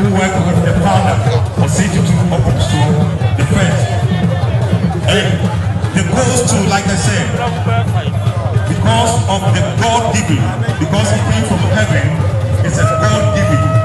who work with the founder for CT2 Open Store, the first. And the goes to, like I said, because of the God giving, because he came from heaven, it's a God giving.